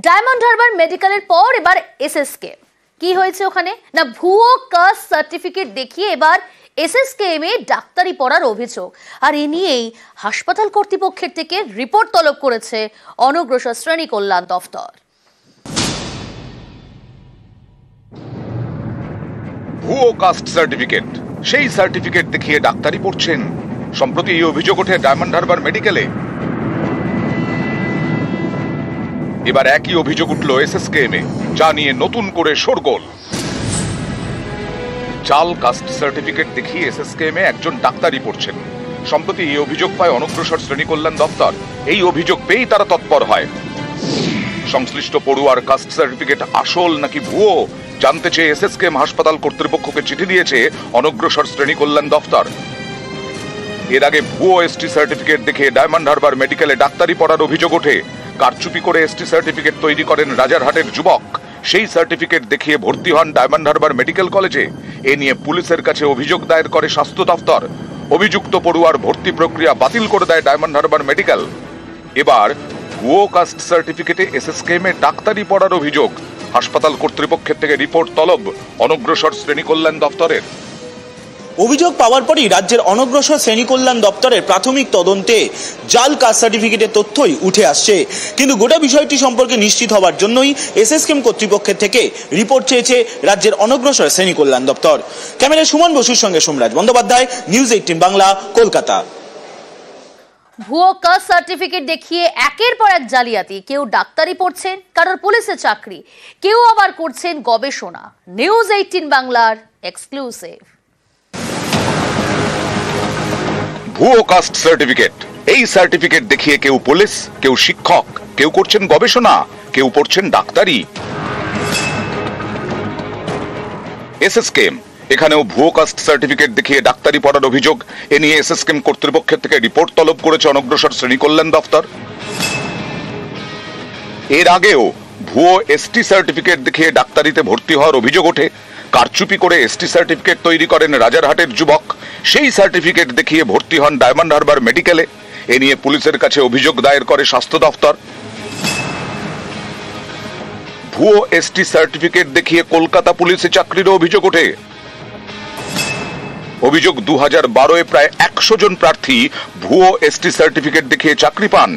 Diamond Harbour মেডিকেলের পর এবার এসএসকে কি হয়েছে ওখানে না ভুয়ো কাস্ট সার্টিফিকেট দেখিয়ে এবার এসএসকেএম এ ডাক্তারি পড়ার অভিযোগ আর এ নিয়েই হাসপাতাল কর্তৃপক্ষের থেকে রিপোর্ট তলব করেছে অনগ্রসর শ্রেণী কল্যাণ দফতর। ভুয়ো কাস্ট সার্টিফিকেট, সেই সার্টিফিকেট দেখিয়ে ডাক্তারি পড়ছেন। সম্প্রতি এই অভিযোগ ওঠে ডায়মন্ড হারবার মেডিকেলে। এবার একই অভিযোগ উঠল এসএসকেএম এ, যা নিয়ে নতুন করে শোরগোল। জাল কাস্ট সার্টিফিকেট দেখিয়ে এসএসকেএম এ একজন ডাক্তারি পড়ছেন। সম্প্রতি এই অভিযোগ পায় অনগ্রসর শ্রেণী কল্যাণ দপ্তর। এই অভিযোগ পেয়েই তারা তৎপর হয়। সংশ্লিষ্ট পড়ুয়ার কাস্ট সার্টিফিকেট আসল নাকি ভুয়ো জানতে চেয়ে এসএসকেএম হাসপাতাল কর্তৃপক্ষকে চিঠি দিয়েছে অনগ্রসর শ্রেণী কল্যাণ দপ্তর। এর আগে ভুয়ো এসটি সার্টিফিকেট দেখে ডায়মন্ড হারবার মেডিকেলে ডাক্তারি পড়ার অভিযোগ ওঠে। কারচুপি করে এসটি সার্টিফিকেট তৈরি করেন রাজারহাটের যুবক। সেই সার্টিফিকেট দেখিয়ে ভর্তি হন ডায়মন্ড হারবার মেডিকেল কলেজে। এ নিয়ে পুলিশের কাছে অভিযোগ দায়ের করে স্বাস্থ্য দপ্তর। অভিযুক্ত পড়ুয়ার ভর্তি প্রক্রিয়া বাতিল করে দেয় ডায়মন্ড হারবার মেডিকেল। এবার ভুয়ো কাস্ট সার্টিফিকেটে এসএসকেএম এ ডাক্তারি পড়ার অভিযোগ। হাসপাতাল কর্তৃপক্ষের থেকে রিপোর্ট তলব অনগ্রসর শ্রেণী কল্যাণ দপ্তরের। অভিযোগ পাওয়ার পরই রাজ্যের অনগ্রসর শ্রেণী কল্যাণ দপ্তরের প্রাথমিক তদন্তে জাল কাস্ট সার্টিফিকেটের তথ্যই উঠে আসছে। কিন্তু গোটা বিষয়টি সম্পর্কে নিশ্চিত হওয়ার জন্যই এসএসকেএম কর্তৃপক্ষের থেকে রিপোর্ট চেয়েছে রাজ্যের অনগ্রসর শ্রেণী কল্যাণ দপ্তর। ক্যামেরায় সুমন বসুর সঙ্গে সোমরাজ বন্দ্যোপাধ্যায়, নিউজ 18 বাংলা, কলকাতা। ভুয়ো কাস্ট সার্টিফিকেট দেখিয়ে একের পর এক জালিয়াতি। কেউ ডাক্তারি পড়ছেন, কারোর পুলিশের চাকরি, কেউ আবার করছেন গবেষণা। নিউজ 18 বাংলার এক্সক্লুসিভ। ভুয়ো কাস্ট সার্টিফিকেট, এই সার্টিফিকেট দেখিয়ে কেউ পুলিশ, কেউ শিক্ষক, কেউ করছেন গবেষণা, কেউ পড়ছেন ডাক্তারি। এসএসকেএম এখানেও ভুয়ো কাস্ট সার্টিফিকেট দেখিয়ে ডাক্তারি পড়ার অভিযোগ। এ নিয়ে এসএসকেএম কর্তৃপক্ষের থেকে রিপোর্ট তলব করেছে অনগ্রসর শ্রেণী কল্যাণ দপ্তর। এর আগেও ভুয়ো এসটি সার্টিফিকেট দেখিয়ে ডাক্তারিতে ভর্তি হওয়ার অভিযোগ ওঠে। কারচুপি করে এসটি সার্টিফিকেট তৈরি করেন রাজারহাটের যুবক। সেই সার্টিফিকেট দেখিয়ে ভর্তি হন ডায়মন্ড হারবার মেডিকেলে। এ নিয়ে পুলিশের কাছে অভিযোগ দায়ের করে স্বাস্থ্য দপ্তর। ভুয়ো এসটি সার্টিফিকেট দেখিয়ে কলকাতা পুলিশে চাকরিরও অভিযোগ ওঠে। অভিযোগ 2012-এ প্রায় 100 জন প্রার্থী ভুয়ো এসটি সার্টিফিকেট দেখিয়ে চাকরি পান।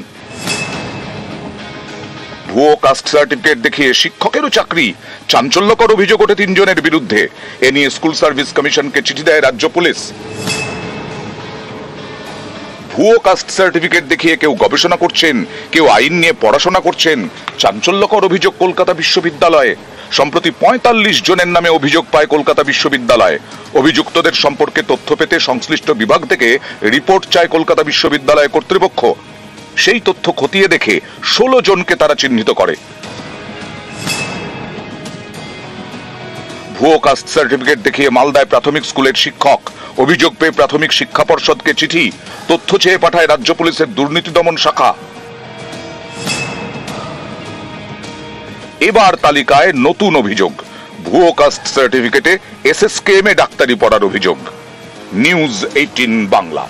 ভুয়ো কাস্ট সার্টিফিকেট দেখিয়ে শিক্ষকেরও চাকরি। চাঞ্চল্যকর অভিযোগ ওঠে 3 জনের বিরুদ্ধে। এ নিয়ে স্কুল সার্ভিস কমিশনকে চিঠি দেয় রাজ্য পুলিশ। ভুয়ো কাস্ট সার্টিফিকেট দেখিয়ে কেউ গবেষণা করছেন, কেউ আইন নিয়ে পড়াশোনা করছেন। চাঞ্চল্যকর অভিযোগ কলকাতা বিশ্ববিদ্যালয়ে। সম্প্রতি 45 জনের নামে অভিযোগ পায় কলকাতা বিশ্ববিদ্যালয়। অভিযুক্তদের সম্পর্কে তথ্য পেতে সংশ্লিষ্ট বিভাগ থেকে রিপোর্ট চায় কলকাতা বিশ্ববিদ্যালয় কর্তৃপক্ষ। সেই তথ্য খতিয়ে দেখে 16 জনকে তারা চিহ্নিত করে। ভুয়ো কাস্ট সার্টিফিকেট দেখিয়ে মালদায় প্রাথমিক স্কুলের শিক্ষক। অভিযোগ পেয়ে প্রাথমিক শিক্ষা পর্ষদকে চিঠি, তথ্য চেয়ে পাঠায় রাজ্য পুলিশের দুর্নীতি দমন শাখা। এবার তালিকায় নতুন অভিযোগ, ভুয়ো কাস্ট সার্টিফিকেটে এসএসকেএম এ ডাক্তারি পড়ার অভিযোগ। নিউজ 18 বাংলা।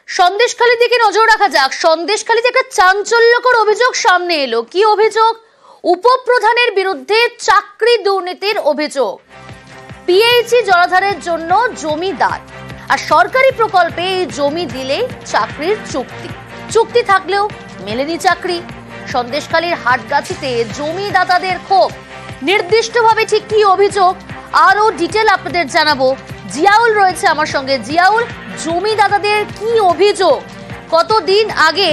সন্দেশখালীর দিকে নজর রাখা যাক। সন্দেশখালীতে একটা চাঞ্চল্যকর অভিযোগ সামনে এলো। কি অভিযোগ? উপপ্রধানের বিরুদ্ধে চাকরি দুর্নীতির অভিযোগ। পিএইচই জলাধারের জন্য জমি দান আর সরকারি প্রকল্পে এই জমি দিলে চাকরির চুক্তি থাকলেও মেলেনি চাকরি। সন্দেশখালীর হাটগাছিতে জমিদাতাদের ক্ষোভ। নির্দিষ্টভাবে ঠিক কি অভিযোগ আরো ডিটেল আপনাদের জানাবো। জিয়াউল রয়েছে আমার সঙ্গে। জিয়াউল, জমিদাতাদের কি অভিযোগ? কতদিন আগে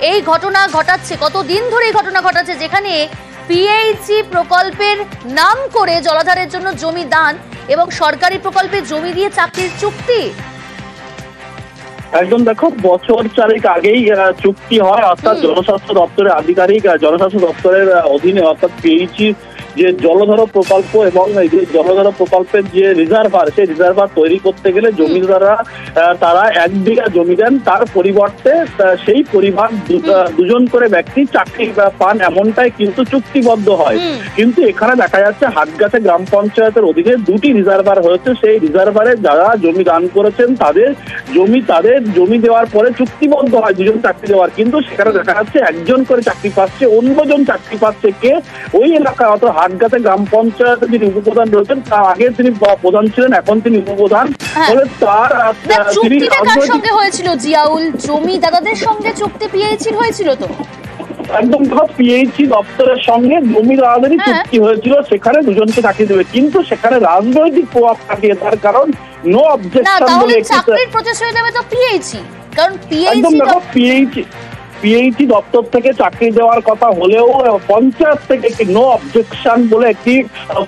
এই ঘটনা ঘটাচ্ছে, কতদিন ধরে এই ঘটনা ঘটাচ্ছে যেখানে পিএইচই প্রকল্পের নাম করে জলাধারের জন্য জমি দান এবং সরকারি প্রকল্পে জমি দিয়ে চাকরির চুক্তি? একদম, দেখো, বছর 4 আগেই চুক্তি হয়, অর্থাৎ জনস্বাস্থ্য দপ্তরের আধিকারিক জনস্বাস্থ্য দপ্তরের অধীনে অর্থাৎ পিএইচই যে জলধর প্রকল্প এবং এই যে জলধর প্রকল্পের যে রিজার্ভার, সেই রিজার্ভার তৈরি করতে গেলে জমিদাররা তারা 1 বিঘা জমি দেন, তার পরিবর্তে সেই পরিবার দুজন করে ব্যক্তি চাকরি পান, এমনটাই কিন্তু চুক্তিবদ্ধ হয়। কিন্তু এখানে দেখা যাচ্ছে হাটগাছা গ্রাম পঞ্চায়েতের অধীনে 2টি রিজার্ভার হয়েছে। সেই রিজার্ভারে যারা জমি দান করেছেন তাদের জমি দেওয়ার পরে চুক্তিবদ্ধ হয় 2জন চাকরি দেওয়ার, কিন্তু সেখানে দেখা যাচ্ছে 1জন করে চাকরি পাচ্ছে, অন্যজন চাকরি পাচ্ছে কে? ওই এলাকায় অর্থাৎ হাটগাছা গ্রাম পঞ্চায়েতের যিনি উপপ্রধান রয়েছেন, তার আগে তিনি প্রধান ছিলেন, এখন তিনি উপপ্রধান। ফলে তার তিনি সঙ্গে হয়েছিল জিয়াউল, জমিদাতাদের সঙ্গে চুক্তি পিএইচির হয়েছিল তো একদম পিএইচি দপ্তরের সঙ্গে জমিদারদেরই চুক্তি হয়েছিল, সেখানে 2জনকে চাকরি দেবে, কিন্তু সেখানে রাজনৈতিক প্রভাব খাটিয়ে তার কারণ নো অবজেকশন বলে চাকরির প্রসেস হয়ে যাবে তো পিএইচি, কারণ পিএইচি দপ্তর থেকে চাকরি দেওয়ার কথা হলেও পঞ্চায়েত থেকে একটি নো অবজেকশন বলে একটি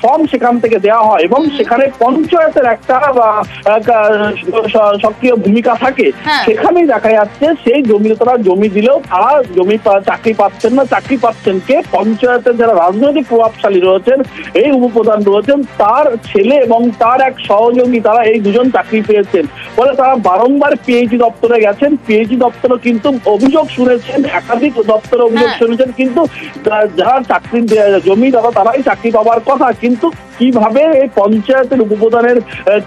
ফর্ম সেখান থেকে দেওয়া হয় এবং সেখানে পঞ্চায়েতের একটা সক্রিয় ভূমিকা থাকে। সেখানেই দেখা যাচ্ছে সেই জমিদাতারা জমি দিলেও তারা চাকরি পাচ্ছেন না। চাকরি পাচ্ছেন কে? পঞ্চায়েতের যারা রাজনৈতিক প্রভাবশালী রয়েছেন, এই উপপ্রধান রয়েছেন, তার ছেলে এবং তার এক সহযোগী, তারা এই 2জন চাকরি পেয়েছেন। ফলে তারা বারংবার পিএইচি দপ্তরে গেছেন। পিএইচি দপ্তরও কিন্তু অভিযোগ শুনেছেন, একাধিক দপ্তর অভিযোগ শুনেছেন, কিন্তু যারা চাকরি জমি তারাই চাকরি পাওয়ার কথা। কিন্তু কিভাবে এই পঞ্চায়েতের উপপ্রধানের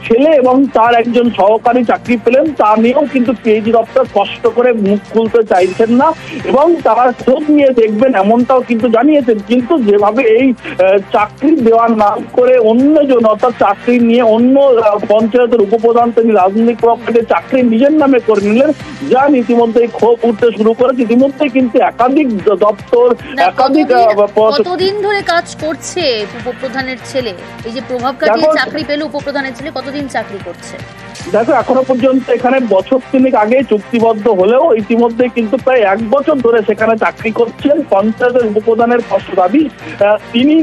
ছেলে এবং তার একজন সহকারী চাকরি পেলেন তা নিয়েও কিন্তু পিএইচি দপ্তর স্পষ্ট করে মুখ খুলতে চাইছেন না এবং তারা খোঁজ নিয়ে দেখবেন এমনটাও কিন্তু জানিয়েছেন। কিন্তু যেভাবে এই চাকরি দেওয়ার নাম করে অন্যজন, অর্থাৎ চাকরি নিয়ে অন্য পঞ্চায়েতের উপপ্রধান তিনি রাজনৈতিক প্রভাবে চাকরি নিজের নামে করে নিলেন, যা ইতিমধ্যেই ক্ষোভ উঠতে শুরু করেছে। ইতিমধ্যে কিন্তু একাধিক দপ্তর, একাধিক কতদিন ধরে কাজ করছে উপপ্রধানের ছেলে, এই যে প্রভাব খাটিয়ে চাকরি পেল উপপ্রধানের ছেলে, কতদিন চাকরি করছে? দেখো, এখনো পর্যন্ত এখানে বছর 3 আগে চুক্তিবদ্ধ হলেও ইতিমধ্যে কিন্তু প্রায় 1 বছর ধরে সেখানে চাকরি করছেন। পঞ্চায়েতের উপপ্রধানের স্পষ্ট দাবি, তিনি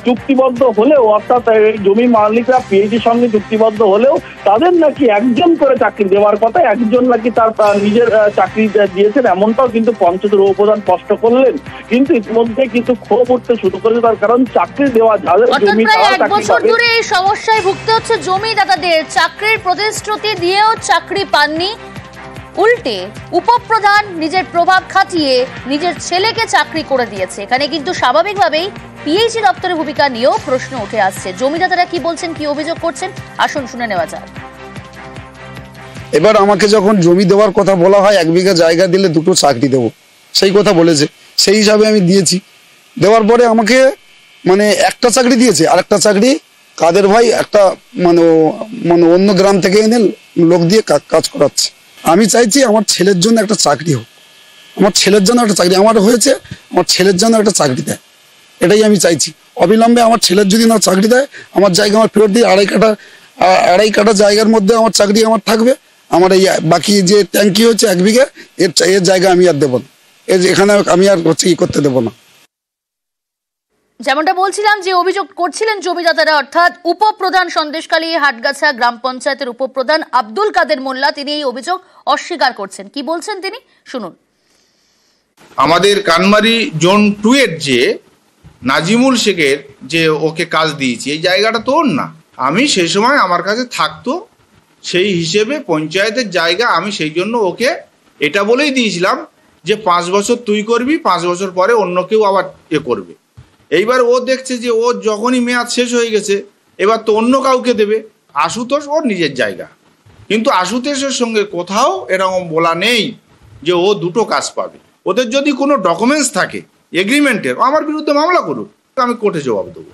চুক্তিবদ্ধ হলেও, অর্থাৎ এই জমি মালিকরা পিএইচির সঙ্গে চুক্তিবদ্ধ হলেও তাদের নাকি 1জন করে চাকরি দেওয়ার কথা, 1জন নাকি তার নিজের চাকরি দিয়েছেন, এমনটাও কিন্তু পঞ্চায়েতের উপপ্রধান স্পষ্ট করলেন। কিন্তু ইতিমধ্যে কিন্তু ক্ষোভ উঠতে শুরু করেছে, তার কারণ চাকরি দেওয়া যাদের জমি, তারা 1 বছর ধরে এই সমস্যায় ভুগতে হচ্ছে জমিদাতাদের। চাকরির প্রতিশ্রুতি দিয়েও চাকরি পাননি, উল্টে উপপ্রধান নিজের প্রভাব খাটিয়ে নিজের ছেলেকে চাকরি করে দিয়েছে। এখানে কিন্তু স্বাভাবিকভাবেই পিএইচি দপ্তরের ভূমিকা নিয়েও প্রশ্ন উঠে আসছে। জমিদাতারা কি বলছেন, কি অভিযোগ করছেন, আসুন শুনে নেওয়া যাক। এবার আমাকে যখন জমি দেওয়ার কথা বলা হয়, 1 বিঘা জায়গা দিলে 2টো চাকরি দেবো, সেই কথা বলেছে, সেই হিসাবে আমি দিয়েছি। দেওয়ার পরে আমাকে একটা চাকরি দিয়েছে, আর একটা চাকরি কাদের ভাই একটা অন্য গ্রাম থেকে এনে লোক দিয়ে কাজ করাচ্ছে। আমি চাইছি আমার ছেলের জন্য একটা চাকরি হোক, আমার ছেলের জন্য একটা চাকরি আমার হয়েছে, আমার ছেলের জন্য একটা চাকরি দেয়, এটাই আমি চাইছি। অবিলম্বে আমার ছেলের যদি না চাকরি দেয়, আমার জায়গা আমার ফেরত দিয়ে 2.5 কাঠা জায়গার মধ্যে আমার চাকরি আমার থাকবে। আমার এই বাকি যে ট্যাঙ্কি হচ্ছে 1 বিঘা, এর জায়গা আমি আর দেবো না, এখানে আমি আর কি করতে দেবো না। যেমনটা বলছিলাম, যে অভিযোগ করছিলেন জমিদাতারা, অর্থাৎ উপপ্রধান সন্দেশখালী হাটগাছা গ্রাম পঞ্চায়েতের উপপ্রধান আব্দুল কাদের মোল্লা, তিনি এই অভিযোগ অস্বীকার করছেন। কি বলছেন তিনি, শুনুন। আমাদের কানমারি জোন 2 এর যে নাজিমুল শেখের যে ওকে কাজ দিয়েছি, এই জায়গাটা তো ওর না, আমি সেই সময় আমার কাছে থাকতো, সেই হিসেবে পঞ্চায়েতের জায়গা আমি সেই জন্য ওকে এটা বলেই দিয়েছিলাম যে 5 বছর তুই করবি, 5 বছর পরে অন্য কেউ আবার করবে। এইবার ও দেখছে যে ও যখনই মেয়াদ শেষ হয়ে গেছে, এবার তো অন্য কাউকে দেবে। আশুতোষ ওর নিজের জায়গা, কিন্তু আশুতোষের সঙ্গে কোথাও এরকম বলা নেই যে ও 2টো কাজ পাবে। ওদের যদি কোনো ডকুমেন্টস থাকে এগ্রিমেন্টের, আমার বিরুদ্ধে মামলা করুক, আমি কোর্টে জবাব দেবো।